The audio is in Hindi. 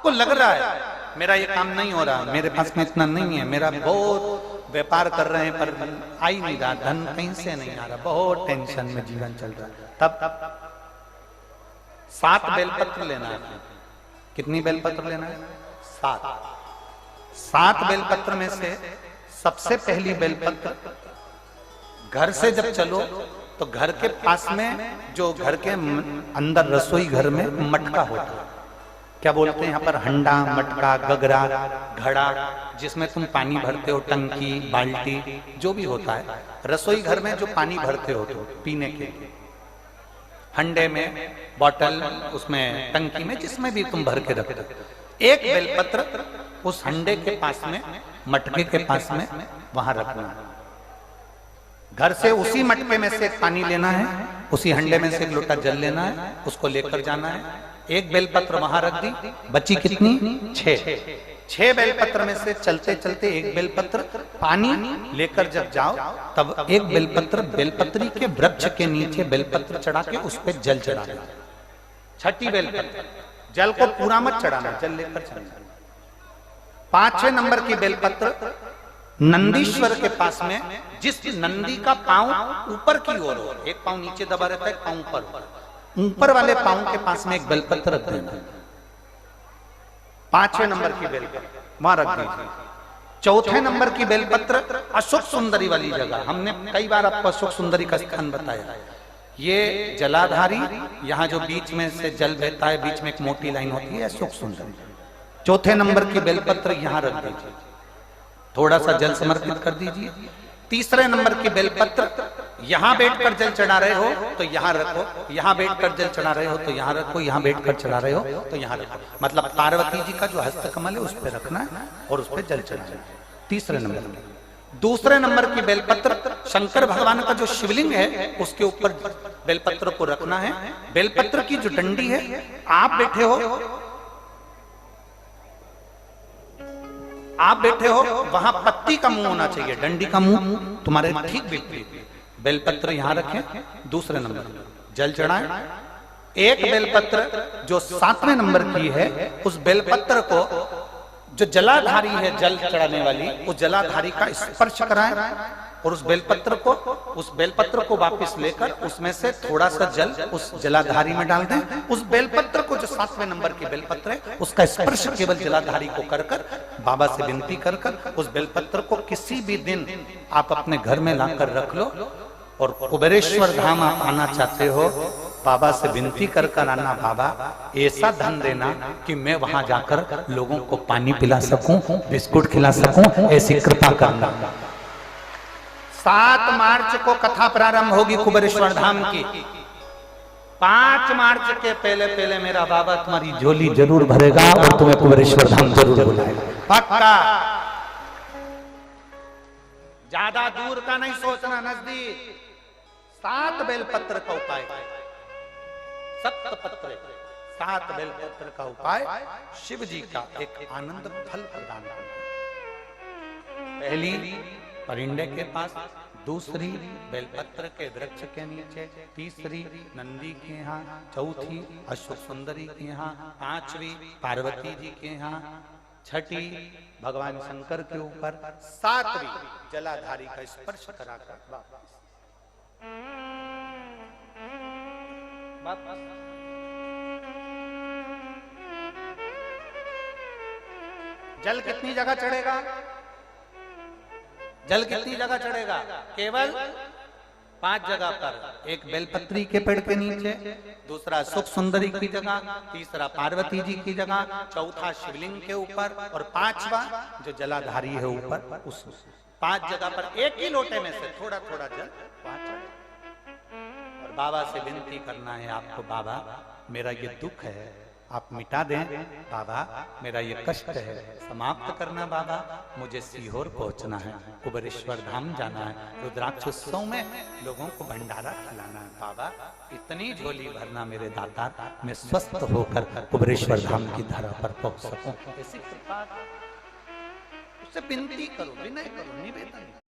आपको लग रहा है मेरा ये काम नहीं हो रहा, मेरे पास में इतना नहीं है, मेरा बहुत व्यापार कर रहे हैं पर आ ही नहीं रहा, धन कहीं से नहीं आ रहा, बहुत टेंशन में जीवन चल रहा है, तब 7 बेलपत्र लेना है। कितनी बेलपत्र लेना है? 7 बेलपत्र में से सबसे पहली बेलपत्र, घर से जब चलो तो घर के पास में जो घर के अंदर रसोई घर में मटका होता है, क्या बोलते हैं यहाँ पर, हंडा, मटका, गगरा, घड़ा, जिसमें तुम पानी भरते हो, टंकी, बाल्टी, जो भी होता है रसोई घर में जो पानी भरते हो तो पीने के, हंडे में, बॉटल, उसमें टंकी में, जिसमें भी तुम भर के रखते हो, एक बेलपत्र उस हंडे के पास में, मटके के पास में वहां रखना है। घर से उसी मटके में से पानी लेना है, उसी हंडे में से एक लोटा जल लेना है, उसको लेकर जाना है। एक बेलपत्र वहां रख दी, बची कितनी? 6 बेलपत्र में से चलते चलते एक बेलपत्र पानी लेकर जब जाओ तब एक बेलपत्र बेलपत्री के वृक्ष के नीचे बेलपत्र चढ़ा के उस पर जल चढ़ाना। 6ठी बेलपत्र, जल को पूरा मत चढ़ाना, जल लेकर चढ़ाना। 5वें नंबर की बेलपत्र नंदीश्वर के पास में, जिस नंदी का पांव ऊपर की ओर हो, एक पांव नीचे दबा रहता है, पांव ऊपर वाले पांव के पास में एक बेलपत्र रख देना। 5वें नंबर की बेलपत्र वहां रख दीजिए। 4थे नंबर की बेलपत्र अशोक सुंदरी वाली जगह, हमने कई बार आपको अशोक सुंदरी का स्थान बताया। ये जलाधारी, यहाँ जो बीच में से जल बहता है, बीच में एक मोटी लाइन होती है, अशोक सुंदरी। 4थे नंबर की बेलपत्र यहाँ रख दीजिए, थोड़ा सा जल समर्पित कर दीजिए। 3रे नंबर की बेलपत्र, यहां बैठकर जल चढ़ा रहे हो तो यहां रखो, यहां बैठकर जल चढ़ा रहे हो तो यहां रखो, यहां बैठकर चढ़ा रहे हो तो यहां रखो, मतलब पार्वती जी का जो हस्तकमल है उस पर रखना है और उस पर जल चढ़ाना है। 3रे नंबर की। 2रे नंबर की बेलपत्र शंकर भगवान का जो शिवलिंग है उसके ऊपर बेलपत्र को रखना है। बेलपत्र की जो डंडी है, आप बैठे हो वहां पत्ती का मुंह होना चाहिए, डंडी का मुंह तुम्हारे ठीक विपरीत। बेलपत्र यहां रखें, 2रे नंबर जल चढ़ाएं। एक बेलपत्र जो 7वें नंबर की है, उस बेलपत्र को जो जलाधारी है जल चढ़ाने वाली, उस जलाधारी का स्पर्श कराएं और उस बेलपत्र को वापस लेकर उसमें से थोड़ा सा जल उस जलाधारी में डाल दें। उस बेलपत्र को जो 7वें नंबर की बेलपत्र है उसका स्पर्श केवल जलाधारी को कर बाबा से विनती कर उस बेलपत्र को किसी भी दिन आप अपने घर में लाकर रख लो और कुबेरेश्वर धाम आप आना चाहते हो, बाबा से विनती कर आना, बाबा ऐसा धन देना कि मैं वहां जाकर लोगों को पानी पिला सकूं, बिस्कुट खिला सकूं, ऐसी कृपा करना। 7 मार्च को कथा प्रारंभ होगी कुबेरेश्वर धाम की। 5 मार्च के पहले मेरा बाबा तुम्हारी झोली जरूर भरेगा और तुम्हें कुबेरेश्वर धाम जरूर बुलाएगा, पक्का। ज्यादा दूर का नहीं सोचना, नजदीक। 7 बेलपत्र का उपाय, 7 बेलपत्र का उपाय शिव जी का एक आनंद फल प्रदान करना। पहली परिंडे के पास, 2री बेलपत्र के वृक्ष के नीचे, 3री नंदी के यहाँ, 4थी अशोक सुंदरी के यहाँ, 5वीं पार्वती जी के यहाँ, 6ठी भगवान शंकर के ऊपर, 7वीं जलाधारी का स्पर्श कराकर वापस। जल कितनी जगह चढ़ेगा? जल कितनी जगह चढ़ेगा? केवल 5 जगह पर। एक बेलपत्री के पेड़ के नीचे, 2रा सुख सुंदरी की जगह, 3रा पार्वती जी की जगह, 4था शिवलिंग के ऊपर और 5वां जो जलाधारी है ऊपर, उस 5 जगह पर एक ही लोटे में से थोड़ा थोड़ा जल वहां चढ़े और बाबा से विनती करना है आपको, बाबा मेरा ये दुख है आप मिटा दें, बाबा मेरा ये कष्ट है समाप्त करना, बाबा मुझे सीहोर पहुंचना है, कुबेरेश्वर धाम जाना है, रुद्राक्ष उत्सव में लोगों को भंडारा खिलाना है, बाबा इतनी झोली भरना मेरे दाता, मैं स्वस्थ होकर कुबेरेश्वर धाम की धरा पर पहुंच सकूं। ऐसी कृपा उससे विनती करो, विनय करो, निवेदन।